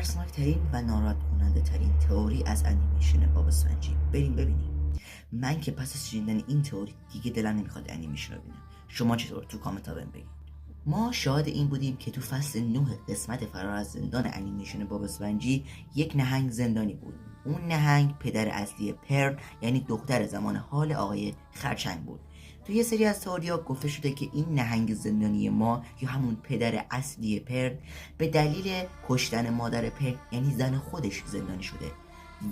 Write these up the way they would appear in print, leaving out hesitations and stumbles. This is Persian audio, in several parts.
ترسناکترین و ناراحت کننده ترین تئوری از انیمیشن باب اسفنجی. بریم ببینیم. من که پس از شنیدن این تئوری دیگه دلم نمیخواد انیمیشن رو ببینم. شما چطور؟ تو کامنت ها بهم بگید. ما شاهد این بودیم که تو فصل 9 قسمت فرار از زندان انیمیشن باب اسفنجی یک نهنگ زندانی بود. اون نهنگ پدر اصلی پرن، یعنی دختر زمان حال آقای خرچنگ بود. تو یه سری از تئوری‌ها گفته شده که این نهنگ زندانی ما یا همون پدر اصلی پرن به دلیل کشتن مادر پرن، یعنی زن خودش، زندانی شده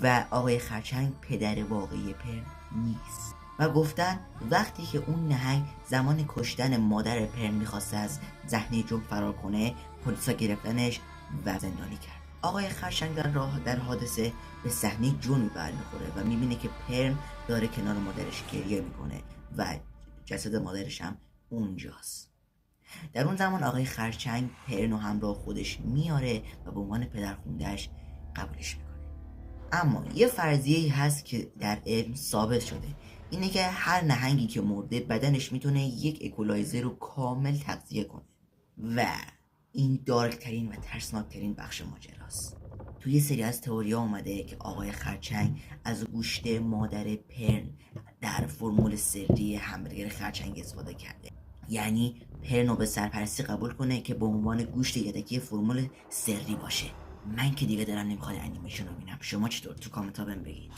و آقای خرچنگ پدر واقعی پرن نیست. و گفتن وقتی که اون نهنگ زمان کشتن مادر پرن میخواسته از صحنه جرم فرار کنه، پلیسا گرفتنش و زندانی کرد. آقای خرچنگ در حادثه به صحنه جرمی برمیخوره و میبینه که پرن داره کنار مادرش گریه میکنه و جسد مادرش هم اونجاست. در اون زمان آقای خرچنگ پرن و همراه خودش میاره و به عنوان پدرخونده‌اش قبولش میکنه. اما یه فرضیه‌ای هست که در علم ثابت شده، اینه که هر نهنگی که مرده بدنش میتونه یک اکولایزر رو کامل تغذیه کنه و این دارکترین و ترسناکترین بخش ماجراست. توی سری از تئوری‌ها اومده که آقای خرچنگ از گوشت مادر پرن در فرمول سری همبرگر خرچنگ استفاده کرده، یعنی پرن رو به سرپرستی قبول کنه که به عنوان گوشت یدکی فرمول سری باشه. من که دیگه دلم نمیخواد انیمیشن رو ببینم. شما چطور؟ تو کامنت ها بهم بگید.